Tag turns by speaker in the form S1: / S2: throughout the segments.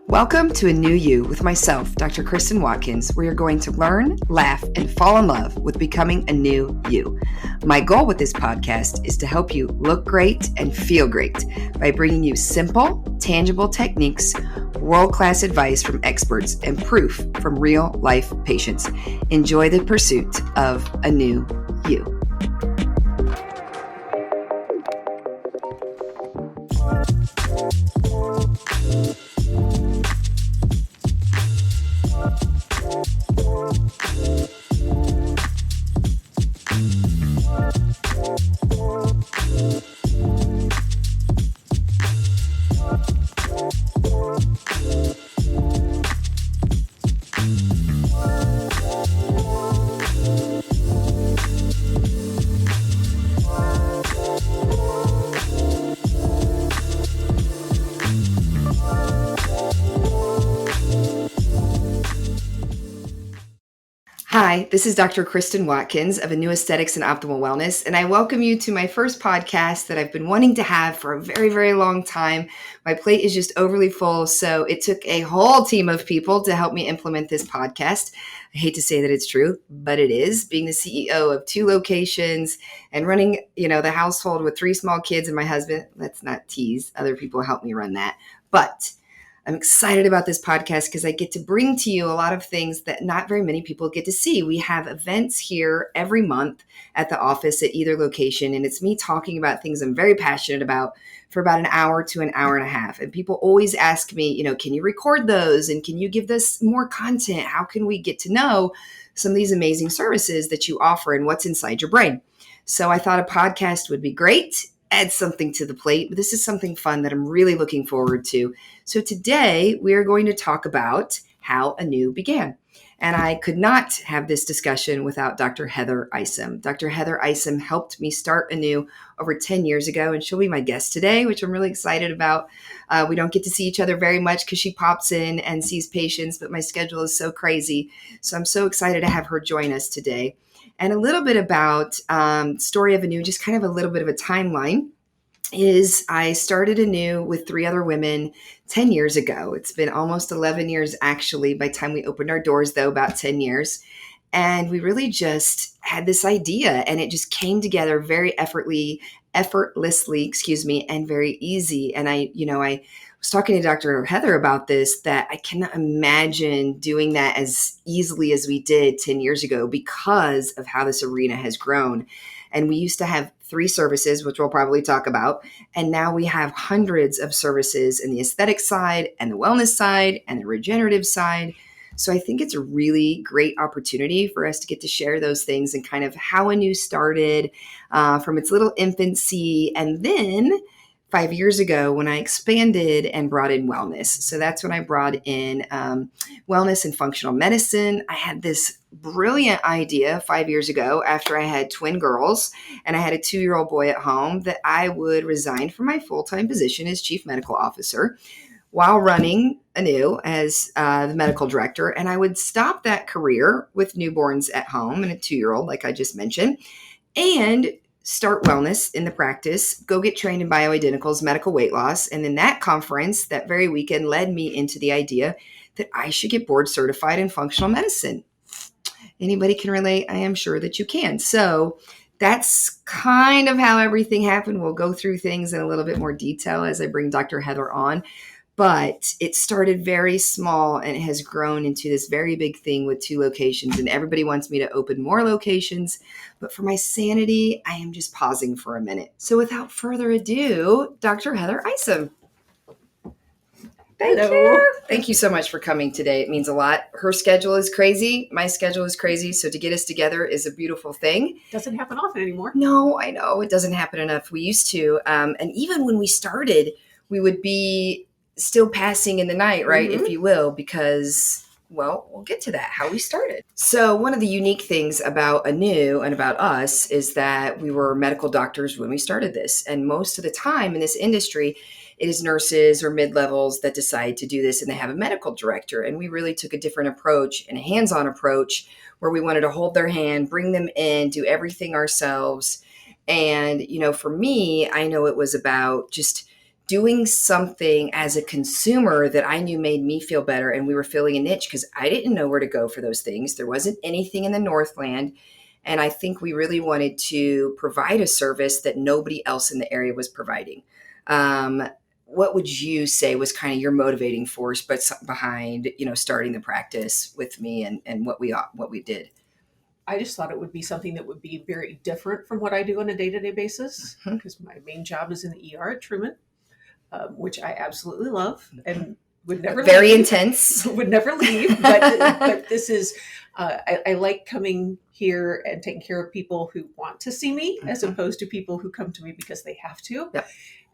S1: Welcome to A New You with myself, Dr. Cristyn Watkin, where you're going to learn, laugh, and fall in love with becoming a new you. My goal with this podcast is to help you look great and feel great by bringing you simple, tangible techniques, world-class advice from experts, and proof from real-life patients. Enjoy the pursuit of a new you. Hi, this is Dr. Cristyn Watkin of aNu Aesthetics and Optimal Wellness, and I welcome you to my first podcast that I've been wanting to have for a very, very long time. My plate is just overly full, so it took a whole team of people to help me implement this podcast. I hate to say that it's true, but it is. Being the CEO of 2 locations and running, the household with 3 small kids and my husband, let's not tease. Other people help me run that. But I'm excited about this podcast because I get to bring to you a lot of things that not very many people get to see. We have events here every month at the office at either location, and it's me talking about things I'm very passionate about for about an hour to an hour and a half. And people always ask me, can you record those? And can you give us more content? How can we get to know some of these amazing services that you offer and what's inside your brain? So I thought a podcast would be great. Add something to the plate. But this is something fun that I'm really looking forward to. So today we are going to talk about how aNu began. And I could not have this discussion without Dr. Heather Isom. Dr. Heather Isom helped me start aNu over 10 years ago, and she'll be my guest today, which I'm really excited about. We don't get to see each other very much because she pops in and sees patients, but my schedule is so crazy. So I'm so excited to have her join us today. And a little bit about story of aNu, just kind of a little bit of a timeline, is I started aNu with 3 other women 10 years ago. It's been almost 11 years, actually, by the time we opened our doors, though, about 10 years. And we really just had this idea, and it just came together very effortlessly, and very easy. And I was talking to Dr. Heather about this, that I cannot imagine doing that as easily as we did 10 years ago because of how this arena has grown. And we used to have 3 services, which we'll probably talk about. And now we have hundreds of services in the aesthetic side and the wellness side and the regenerative side. So I think it's a really great opportunity for us to get to share those things and kind of how aNu started from its little infancy. And then 5 years ago when I expanded and brought in wellness. So that's when I brought in wellness and functional medicine. I had this brilliant idea 5 years ago after I had twin girls and I had a 2-year-old boy at home that I would resign from my full-time position as chief medical officer while running aNu as the medical director. And I would stop that career with newborns at home and a 2-year-old, like I just mentioned, and start wellness in the practice, go get trained in bioidenticals, medical weight loss. And then that conference that very weekend led me into the idea that I should get board certified in functional medicine. Anybody can relate? I am sure that you can. So that's kind of how everything happened. We'll go through things in a little bit more detail as I bring Dr. Heather on. But it started very small and it has grown into this very big thing with 2 locations. And everybody wants me to open more locations. But for my sanity, I am just pausing for a minute. So without further ado, Dr. Heather Isom. Thank you. Thank you so much for coming today. It means a lot. Her schedule is crazy. My schedule is crazy. So to get us together is a beautiful thing.
S2: Doesn't happen often anymore.
S1: No, I know. It doesn't happen enough. We used to. And even when we started, we would be still passing in the night, right? Mm-hmm. If you will, because, well, we'll get to that, how we started. So one of the unique things about aNu and about us is that we were medical doctors when we started this. And most of the time in this industry, it is nurses or mid-levels that decide to do this and they have a medical director. And we really took a different approach and a hands-on approach where we wanted to hold their hand, bring them in, do everything ourselves. And, for me, I know it was about just doing something as a consumer that I knew made me feel better, and we were filling a niche because I didn't know where to go for those things. There wasn't anything in the Northland. And I think we really wanted to provide a service that nobody else in the area was providing. What would you say was kind of your motivating force, but behind, starting the practice with me and what we did?
S2: I just thought it would be something that would be very different from what I do on a day-to-day basis, because my main job is in the ER at Truman, which I absolutely love and would never
S1: very
S2: leave.
S1: Intense.
S2: Would never leave. But this is, I like coming here and taking care of people who want to see me, as opposed to people who come to me because they have to.
S1: Yep.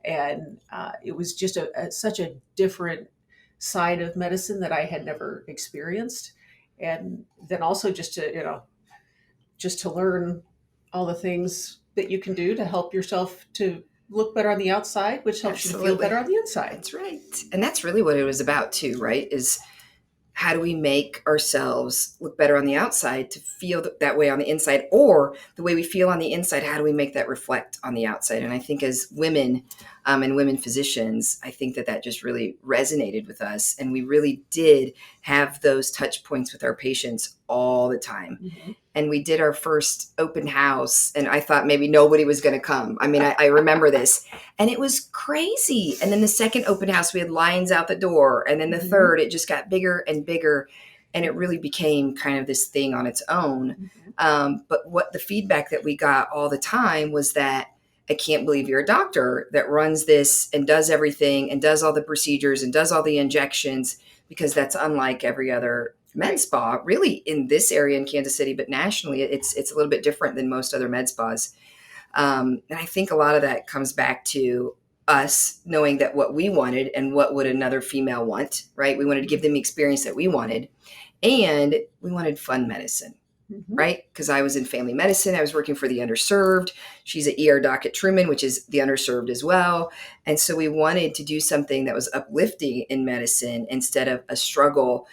S2: And it was just such a different side of medicine that I had never experienced. And then also just to learn all the things that you can do to help yourself to look better on the outside, which helps
S1: Absolutely.
S2: you to feel better on the inside.
S1: That's right. And that's really what it was about too, right? Is how do we make ourselves look better on the outside to feel that way on the inside, or the way we feel on the inside, how do we make that reflect on the outside? And I think as women and women physicians, I think that just really resonated with us. And we really did have those touch points with our patients all the time. Mm-hmm. And we did our first open house, and I thought maybe nobody was going to come. I mean, I remember this, and it was crazy. And then the second open house, we had lines out the door. And then the third, it just got bigger and bigger. And it really became kind of this thing on its own. But what the feedback that we got all the time was that, I can't believe you're a doctor that runs this and does everything and does all the procedures and does all the injections, because that's unlike every other med spa, really, in this area in Kansas City, but nationally, it's a little bit different than most other med spas. And I think a lot of that comes back to us knowing that what we wanted and what would another female want, right? We wanted to give them the experience that we wanted, and we wanted fun medicine. Right? Because I was in family medicine. I was working for the underserved. She's an ER doc at Truman, which is the underserved as well. And so we wanted to do something that was uplifting in medicine instead of a struggle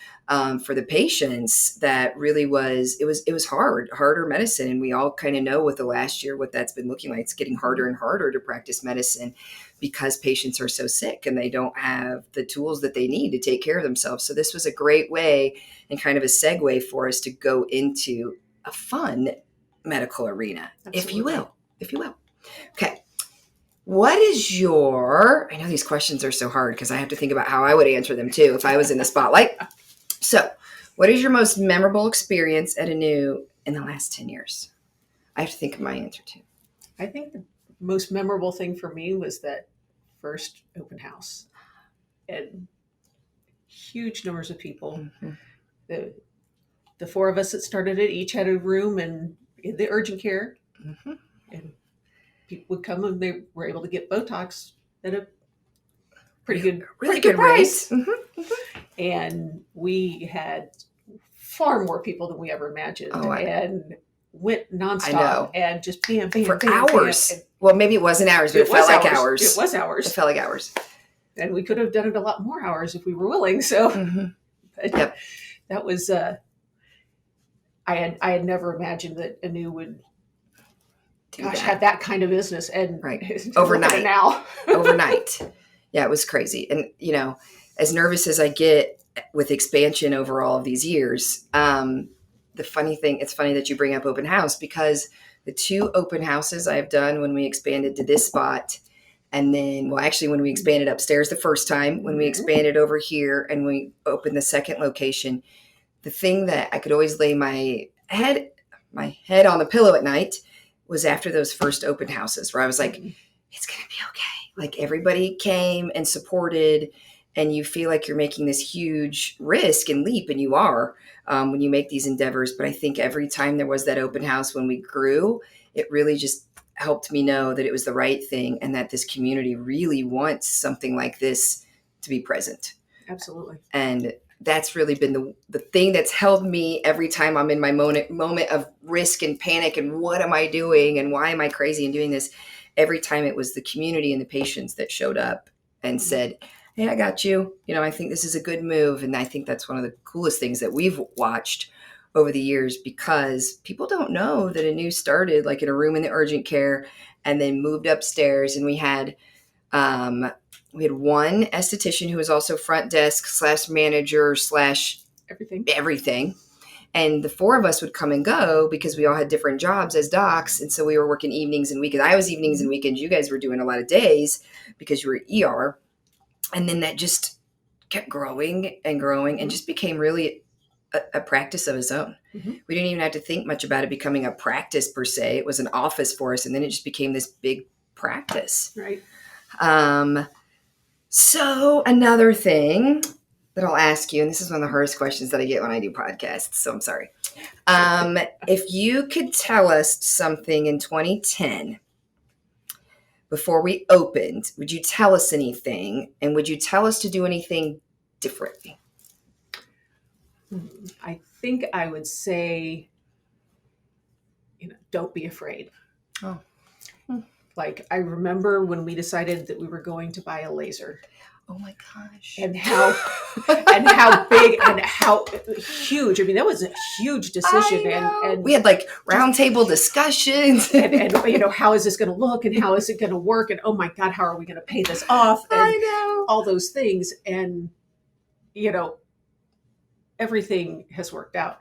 S1: for the patients. That really was, it was harder medicine. And we all kind of know with the last year, what that's been looking like. It's getting harder and harder to practice medicine because patients are so sick and they don't have the tools that they need to take care of themselves. So this was a great way and kind of a segue for us to go into a fun medical arena, if you will. Okay. What is I know these questions are so hard because I have to think about how I would answer them too if I was in the spotlight. So what is your most memorable experience at aNu in the last 10 years? I have to think of my answer too.
S2: I think the most memorable thing for me was that first open house, and huge numbers of people. The four of us that started it each had a room in the urgent care, and people would come and they were able to get Botox at a pretty good price. And we had far more people than we ever imagined, and went nonstop and just bam,
S1: for hours. Well, maybe it wasn't hours, but it felt like hours.
S2: It was hours.
S1: It felt like hours.
S2: And we could have done it a lot more hours if we were willing. So that was, I had never imagined that aNu would have that kind of business, and
S1: overnight
S2: now.
S1: Overnight. Yeah, it was crazy. And, as nervous as I get with expansion over all of these years, it's funny that you bring up open house, because the two open houses I've done when we expanded to this spot, and then, when we expanded upstairs the first time, when we expanded over here and we opened the second location, the thing that I could always lay my head on the pillow at night was after those first open houses, where I was like, it's going to be okay. Like, everybody came and supported, and you feel like you're making this huge risk and leap, and you are when you make these endeavors. But I think every time there was that open house when we grew, it really just helped me know that it was the right thing, and that this community really wants something like this to be present.
S2: Absolutely.
S1: And that's really been the thing that's held me every time I'm in my moment of risk and panic and what am I doing and why am I crazy and doing this? Every time it was the community and the patients that showed up and said, hey, I got you. I think this is a good move. And I think that's one of the coolest things that we've watched over the years, because people don't know that aNu started like in a room in the urgent care and then moved upstairs. And we had We had one esthetician who was also front desk / manager / everything. And the four of us would come and go because we all had different jobs as docs. And so we were working evenings and weekends. I was evenings and weekends. You guys were doing a lot of days because you were ER. And then that just kept growing and growing and just became really a practice of its own.
S2: Mm-hmm.
S1: We didn't even have to think much about it becoming a practice per se. It was an office for us. And then it just became this big practice.
S2: Right.
S1: So another thing that I'll ask you, and this is one of the hardest questions that I get when I do podcasts, so I'm sorry. If you could tell us something in 2010 before we opened, would you tell us anything? And would you tell us to do anything differently?
S2: I think I would say, don't be afraid.
S1: Oh.
S2: Like, I remember when we decided that we were going to buy a laser.
S1: Oh my gosh.
S2: And how big and how huge. I mean, that was a huge decision. And
S1: we had like roundtable discussions.
S2: and how is this going to look and how is it going to work? And oh my God, how are we going to pay this off? And
S1: I know.
S2: all those things. And, everything has worked out.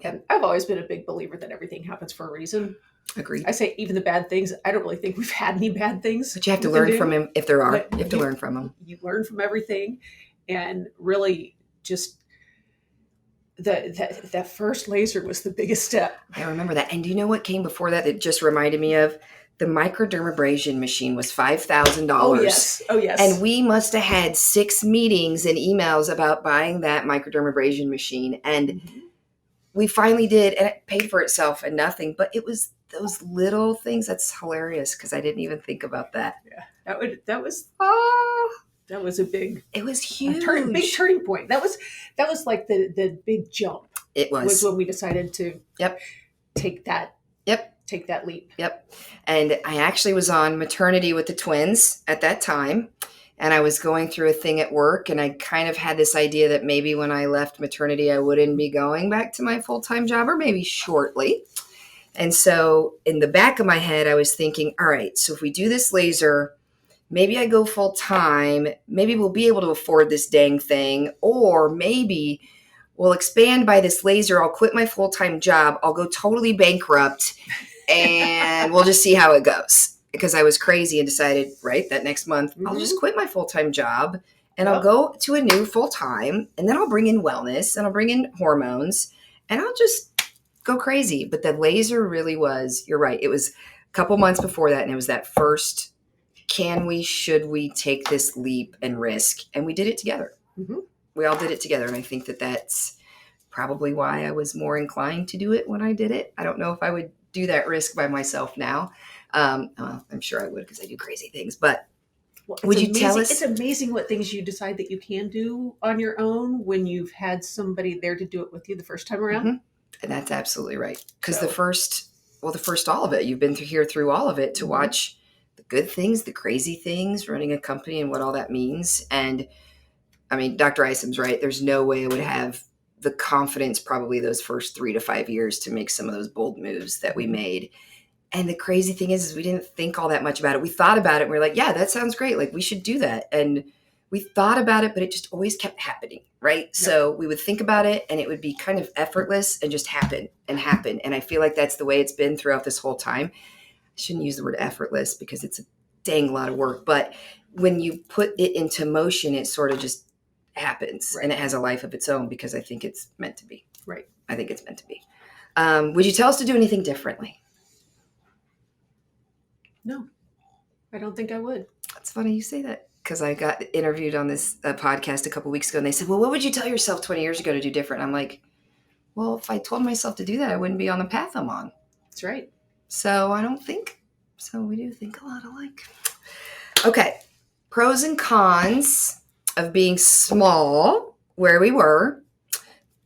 S2: And I've always been a big believer that everything happens for a reason.
S1: Agreed.
S2: I say even the bad things. I don't really think we've had any bad things.
S1: But you have to learn from him if there are. You have to learn from them.
S2: You learn from everything. And really just that first laser was the biggest step.
S1: I remember that. And do you know what came before that? It just reminded me of the microdermabrasion machine was $5,000.
S2: Oh, yes. Oh, yes.
S1: And we must have had 6 meetings and emails about buying that microdermabrasion machine. And we finally did, and it paid for itself and nothing. But it was those little things. That's hilarious because I didn't even think about that.
S2: Yeah, that was a big.
S1: It was huge.
S2: Big turning point. That was like the big jump.
S1: It was
S2: when we decided to.
S1: Yep.
S2: Take that.
S1: Yep.
S2: Take that leap.
S1: Yep. And I actually was on maternity with the twins at that time. And I was going through a thing at work, and I kind of had this idea that maybe when I left maternity, I wouldn't be going back to my full-time job, or maybe shortly. And so in the back of my head, I was thinking, all right, so if we do this laser, maybe I go full-time, maybe we'll be able to afford this dang thing, or maybe we'll expand by this laser. I'll quit my full-time job. I'll go totally bankrupt, and we'll just see how it goes. Because I was crazy and decided, right, that next month, I'll just quit my full-time job and I'll go to aNu full-time, and then I'll bring in wellness and I'll bring in hormones and I'll just go crazy. But the laser really was, you're right. It was a couple months before that. And it was that first, should we take this leap and risk? And we did it together. Mm-hmm. We all did it together. And I think that that's probably why I was more inclined to do it when I did it. I don't know if I would do that risk by myself now. I'm sure I would because I do crazy things, but would you tell us?
S2: It's amazing what things you decide that you can do on your own when you've had somebody there to do it with you the first time around.
S1: Mm-hmm. And that's absolutely right. Because the first all of it, you've been through all of it to watch the good things, the crazy things, running a company and what all that means. And I mean, Dr. Isom's right. There's no way I would have the confidence probably those first 3 to 5 years to make some of those bold moves that we made. And the crazy thing is we didn't think all that much about it. We thought about it and we were like, yeah, that sounds great. Like we should do that. And we thought about it, but it just always kept happening. Right. Yep. So we would think about it and it would be kind of effortless and just happen and happen. And I feel like that's the way it's been throughout this whole time. I shouldn't use the word effortless because it's a dang lot of work, but when you put it into motion, it sort of just happens. Right. And it has a life of its own because I think it's meant to be.
S2: Right.
S1: I think it's meant to be. Would you tell us to do anything differently?
S2: No, I don't think I would.
S1: It's funny you say that because I got interviewed on this podcast a couple weeks ago and they said, well, what would you tell yourself 20 years ago to do different? I'm like, well, if I told myself to do that, I wouldn't be on the path I'm on.
S2: That's right.
S1: So I don't think so. We do think a lot alike. Okay. Pros and cons of being small where we were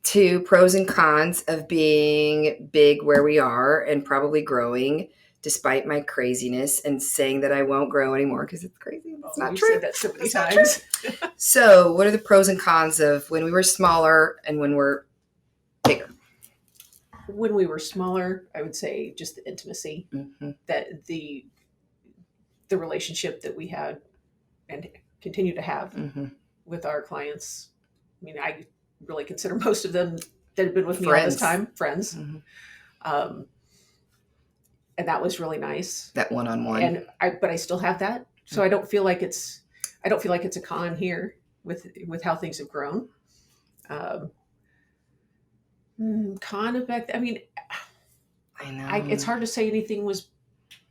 S1: to pros and cons of being big where we are and probably growing despite my craziness and saying that I won't grow anymore because it's crazy. It's not true.
S2: Said that so many times.
S1: So what are the pros and cons of when we were smaller and when we're bigger?
S2: When we were smaller, I would say just the intimacy, that the relationship that we had and continue to have with our clients. I mean, I really consider most of them that have been with me all this time friends. And that was really nice.
S1: That one-on-one.
S2: But I still have that. So I don't feel like it's a con here with how things have grown. Con effect. I mean,
S1: I know.
S2: It's hard to say anything was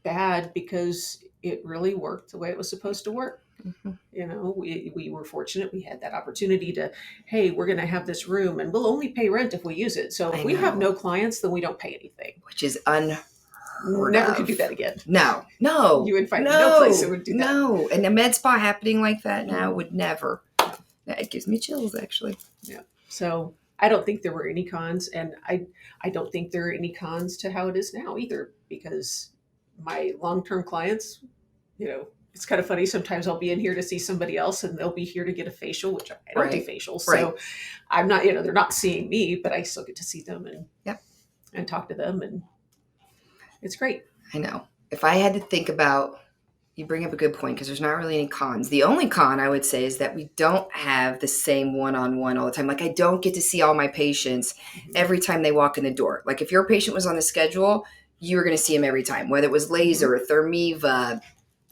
S2: bad because it really worked the way it was supposed to work. You know, we were fortunate. We had that opportunity to, hey, we're going to have this room and we'll only pay rent if we use it. So if we have no clients, then we don't pay anything.
S1: Which is unheard
S2: Never
S1: of.
S2: could do that again.
S1: No.
S2: You would find no place that would do that.
S1: No. And a med spa happening like that now would never. It gives me chills, actually.
S2: Yeah. So I don't think there were any cons, and I don't think there are any cons to how it is now either, because my long-term clients, you know, it's kind of funny. Sometimes I'll be in here to see somebody else and they'll be here to get a facial, which I don't do facials. So I'm not, you know, they're not seeing me, but I still get to see them and talk to them. And it's great.
S1: I know. If I had to think about, you bring up a good point because there's not really any cons. The only con I would say is that we don't have the same one-on-one all the time. Like I don't get to see all my patients every time they walk in the door. Like if your patient was on the schedule, you were going to see him every time, whether it was laser, Thermiva,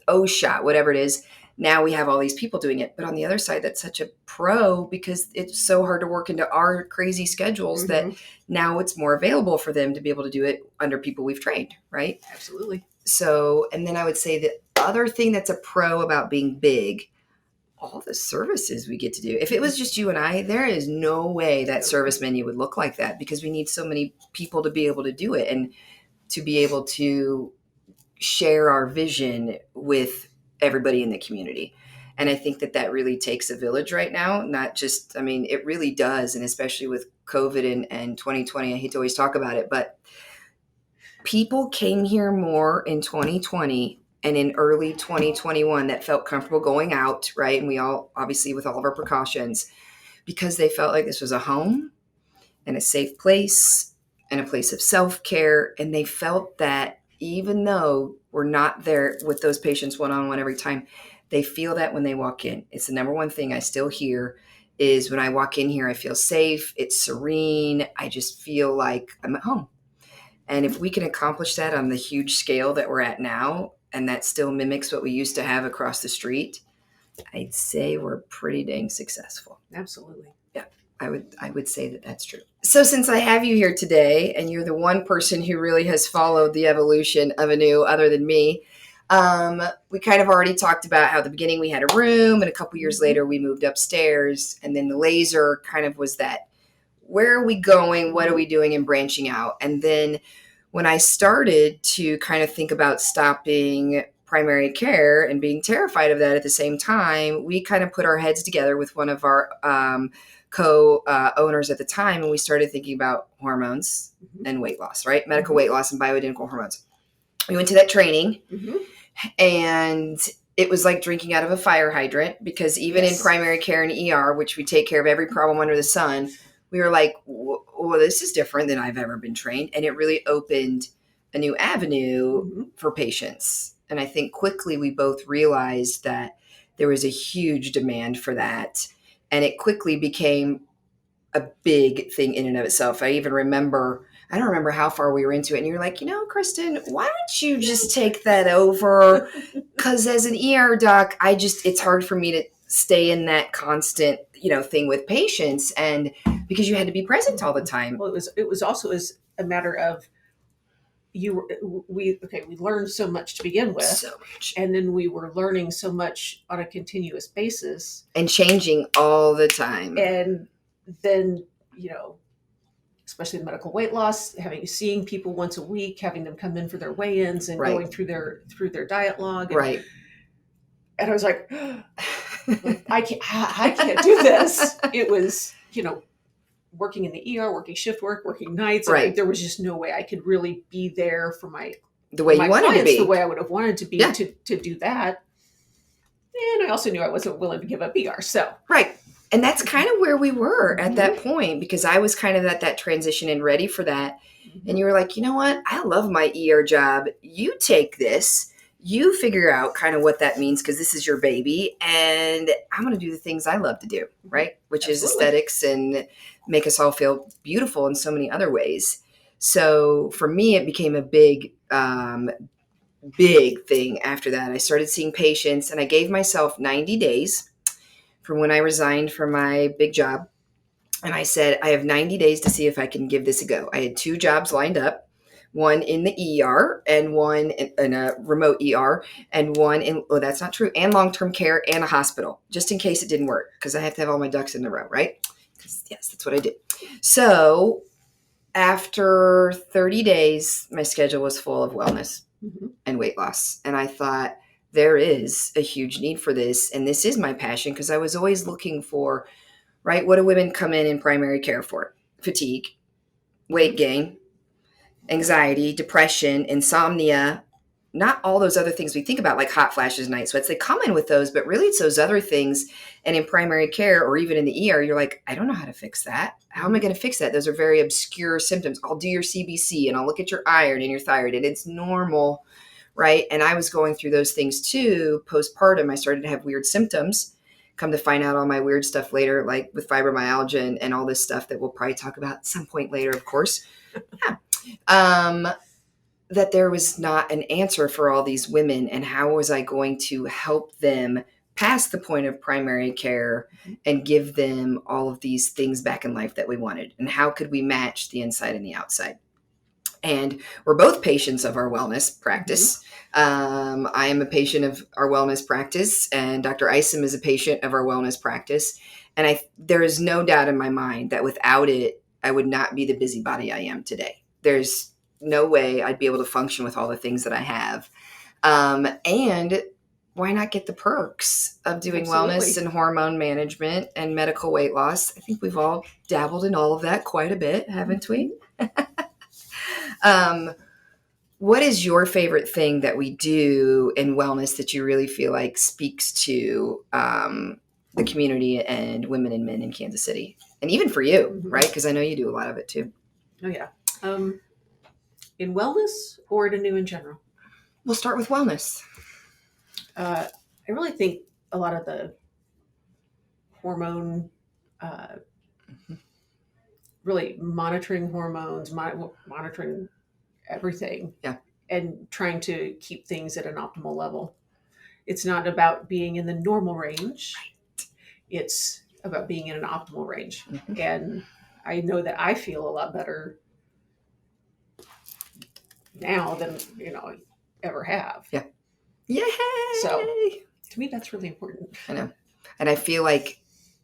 S1: O-shot, whatever it is. Now we have all these people doing it. But on the other side, that's such a pro because it's so hard to work into our crazy schedules that now it's more available for them to be able to do it under people we've trained, right?
S2: Absolutely.
S1: So, and then I would say the other thing that's a pro about being big, all the services we get to do. If it was just you and I, there is no way that service menu would look like that because we need so many people to be able to do it and to be able to share our vision with everybody in the community. And I think that really takes a village right now, not just, I mean, it really does. And especially with COVID and 2020, I hate to always talk about it, but people came here more in 2020 and in early 2021 that felt comfortable going out, right? And we all, obviously with all of our precautions, because they felt like this was a home and a safe place and a place of self-care. And they felt that even though we're not there with those patients one-on-one every time, they feel that when they walk in. It's the number one thing I still hear is when I walk in here, I feel safe. It's serene. I just feel like I'm at home. And if we can accomplish that on the huge scale that we're at now, and that still mimics what we used to have across the street, I'd say we're pretty dang successful.
S2: Absolutely.
S1: Yeah, I would say that that's true. So since I have you here today, and you're the one person who really has followed the evolution of aNu other than me, we kind of already talked about how at the beginning we had a room, and a couple years later we moved upstairs, and then the laser kind of was that, where are we going? What are we doing? And branching out. And then when I started to kind of think about stopping primary care and being terrified of that at the same time, we kind of put our heads together with one of our co-owners at the time, and we started thinking about hormones and weight loss, right? Medical weight loss and bioidentical hormones. We went to that training, and it was like drinking out of a fire hydrant, because even in primary care and ER, which we take care of every problem under the sun, we were like, well, this is different than I've ever been trained. And it really opened a new avenue for patients. And I think quickly we both realized that there was a huge demand for that. And it quickly became a big thing in and of itself. I don't remember how far we were into it. And you're like, Cristyn, why don't you just take that over? Because as an ER doc, it's hard for me to stay in that constant, thing with patients, and because you had to be present all the time.
S2: Well, it was also as a matter of we learned so much to begin with,
S1: so much,
S2: and then we were learning so much on a continuous basis
S1: and changing all the time.
S2: And then, especially the medical weight loss, seeing people once a week, having them come in for their weigh-ins and going through their diet log.
S1: And,
S2: and I was like, I can't do this. It was, working in the ER, working shift work, working nights.
S1: Right.
S2: There was just no way I could really be there for
S1: the way you wanted to be,
S2: the way I would have wanted to be to do that. And I also knew I wasn't willing to give up ER. So
S1: and that's kind of where we were at that point, because I was kind of at that transition and ready for that. And you were like, you know what? I love my ER job. You take this. you figure out kind of what that means, because this is your baby, and I'm going to do the things I love to do, right? Which is
S2: Absolutely.
S1: aesthetics and make us all feel beautiful in so many other ways. So for me, it became a big thing after that. I started seeing patients, and I gave myself 90 days from when I resigned from my big job. And I said, I have 90 days to see if I can give this a go. I had 2 jobs lined up, one in the ER and one in a remote ER, and one in, oh, that's not true, and long-term care and a hospital, just in case it didn't work, because I have to have all my ducks in a row, right? Yes, that's what I did. So after 30 days, my schedule was full of wellness and weight loss. And I thought, there is a huge need for this. And this is my passion, because I was always looking for, right, what do women come in primary care for? Fatigue, weight gain, anxiety, depression, insomnia, not all those other things we think about, like hot flashes, night sweats. They come in with those, but really it's those other things. And in primary care or even in the ER, you're like, I don't know how to fix that. How am I going to fix that? Those are very obscure symptoms. I'll do your CBC and I'll look at your iron and your thyroid, and it's normal, right? And I was going through those things too. Postpartum, I started to have weird symptoms. Come to find out all my weird stuff later, like with fibromyalgia and all this stuff that we'll probably talk about at some point later, of course. Yeah. That there was not an answer for all these women, and how was I going to help them past the point of primary care and give them all of these things back in life that we wanted, and how could we match the inside and the outside? And we're both patients of our wellness practice. I am a patient of our wellness practice, and Dr. Isom is a patient of our wellness practice. And there is no doubt in my mind that without it, I would not be the busybody I am today. There's no way I'd be able to function with all the things that I have. And why not get the perks of doing wellness and hormone management and medical weight loss? I think we've all dabbled in all of that quite a bit, haven't we? What is your favorite thing that we do in wellness that you really feel like speaks to the community and women and men in Kansas City? And even for you, right? Because I know you do a lot of it too.
S2: Oh, yeah. In wellness or aNu in general?
S1: We'll start with wellness.
S2: I really think a lot of the hormone, really monitoring hormones, monitoring everything, and trying to keep things at an optimal level. It's not about being in the normal range. It's about being in an optimal range. And I know that I feel a lot better now than I ever have.
S1: Yeah. Yay!
S2: So to me, that's really important.
S1: I know. And I feel like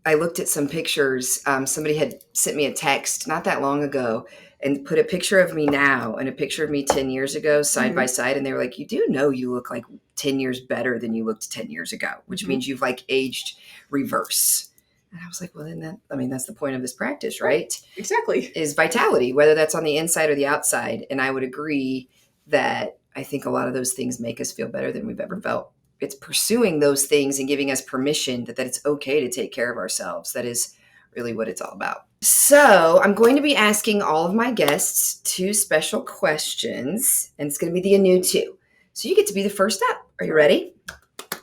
S1: I looked at some pictures. Somebody had sent me a text not that long ago and put a picture of me now and a picture of me 10 years ago side by side. And they were like, you do know you look like 10 years better than you looked 10 years ago, which means you've like aged reverse. And I was like, well, then that's the point of this practice, right?
S2: Exactly.
S1: Is vitality, whether that's on the inside or the outside. And I would agree that I think a lot of those things make us feel better than we've ever felt. It's pursuing those things and giving us permission that it's okay to take care of ourselves. That is really what it's all about. So I'm going to be asking all of my guests 2 special questions, and it's going to be the aNu too. So you get to be the first up. Are you ready?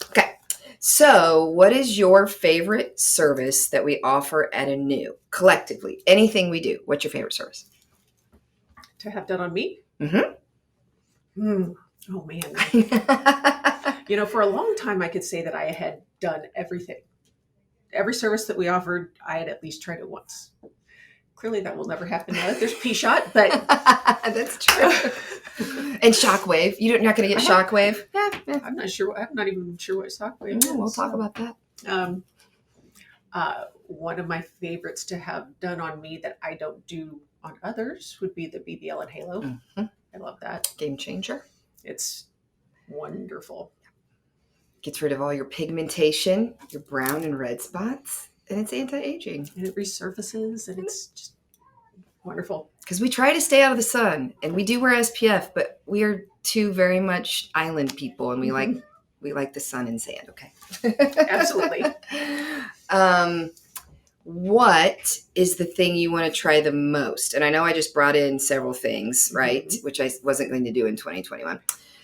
S1: Okay. So what is your favorite service that we offer at aNu collectively? Anything we do. What's your favorite service?
S2: To have done on me? Oh, man. For a long time, I could say that I had done everything. Every service that we offered, I had at least tried it once. Clearly, that will never happen now that there's P-Shot, but...
S1: That's true. And Shockwave. You're not going to get Shockwave? Yeah.
S2: I'm not sure. I'm not even sure what Shockwave is.
S1: We'll talk about that.
S2: One of my favorites to have done on me that I don't do on others would be the BBL and Halo. I love that.
S1: Game changer.
S2: It's wonderful.
S1: Gets rid of all your pigmentation, your brown and red spots, and it's anti-aging.
S2: And it resurfaces, and it's just wonderful.
S1: Because we try to stay out of the sun, and we do wear SPF, but we are 2 very much island people, and we like the sun and sand. Okay.
S2: Absolutely.
S1: What is the thing you want to try the most? And I know I just brought in several things, right? Which I wasn't going to do in 2021.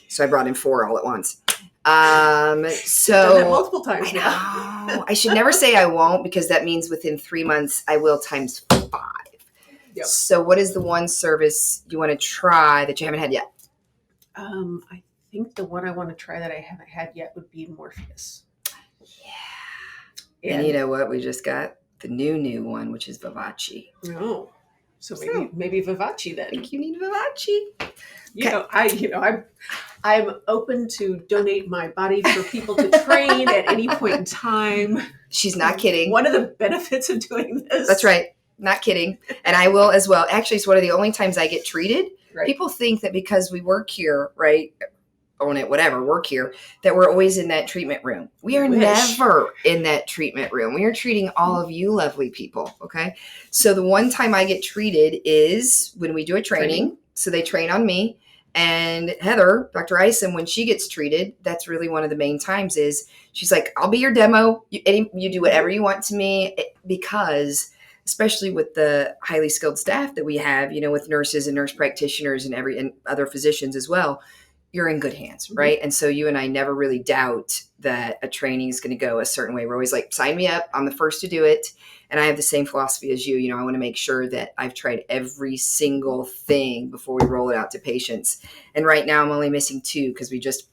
S1: So I brought in 4 all at once.
S2: Done that multiple times
S1: now. I should never say I won't, because that means within 3 months I will times 5.
S2: Yep.
S1: So what is the one service you want to try that you haven't had yet?
S2: I think the one I want to try that I haven't had yet would be Morpheus.
S1: Yeah. And you know what? We just got the new one, which is Vivace.
S2: Oh, so maybe Vivace then.
S1: I think you need Vivace.
S2: I'm open to donate my body for people to train at any point in time.
S1: She's not kidding.
S2: One of the benefits of doing this.
S1: That's right. Not kidding. And I will as well. Actually, it's one of the only times I get treated.
S2: Right.
S1: People think that because we work here, right? Own it, whatever, work here, that we're always in that treatment room. We are never in that treatment room. We are treating all of you lovely people. Okay. So the one time I get treated is when we do a training. So they train on me. And Heather, Dr. Isom, when she gets treated, that's really one of the main times is she's like, I'll be your demo. You do whatever you want to me, because especially with the highly skilled staff that we have, with nurses and nurse practitioners and other physicians as well, you're in good hands, right? Mm-hmm. And so you and I never really doubt that a training is going to go a certain way. We're always like, sign me up. I'm the first to do it. And I have the same philosophy as you. I want to make sure that I've tried every single thing before we roll it out to patients. And right now I'm only missing 2 because we just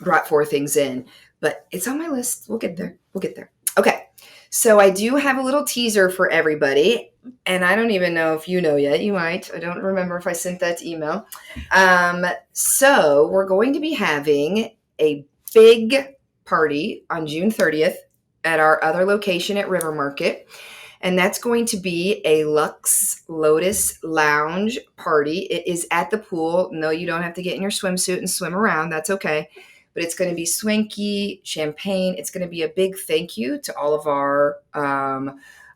S1: brought 4 things in. But it's on my list. We'll get there. Okay. So I do have a little teaser for everybody. And I don't even know if you know yet. You might. I don't remember if I sent that email. So we're going to be having a big party on June 30th at our other location at River Market. And that's going to be a Lux Lotus Lounge party. It is at the pool. No, you don't have to get in your swimsuit and swim around. That's okay. But it's going to be swanky, champagne. It's going to be a big thank you to all of our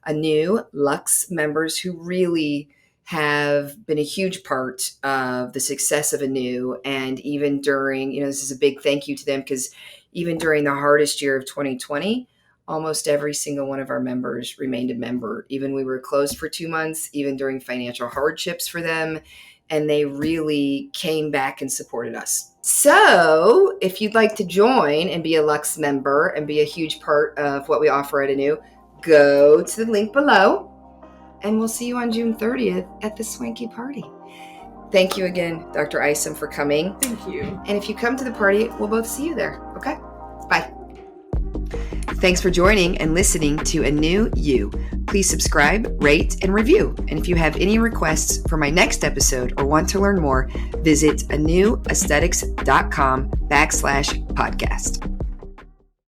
S1: aNu Lux members who really have been a huge part of the success of aNu. And even during, this is a big thank you to them, because even during the hardest year of 2020, almost every single one of our members remained a member. Even we were closed for 2 months, even during financial hardships for them. And they really came back and supported us. So if you'd like to join and be a Lux member and be a huge part of what we offer at aNu, go to the link below, and we'll see you on June 30th at the swanky party. Thank you again, Dr. Isom, for coming.
S2: Thank you.
S1: And if you come to the party, we'll both see you there. Okay? Bye. Thanks for joining and listening to aNu You. Please subscribe, rate, and review. And if you have any requests for my next episode or want to learn more, visit anuaesthetics.com/podcast.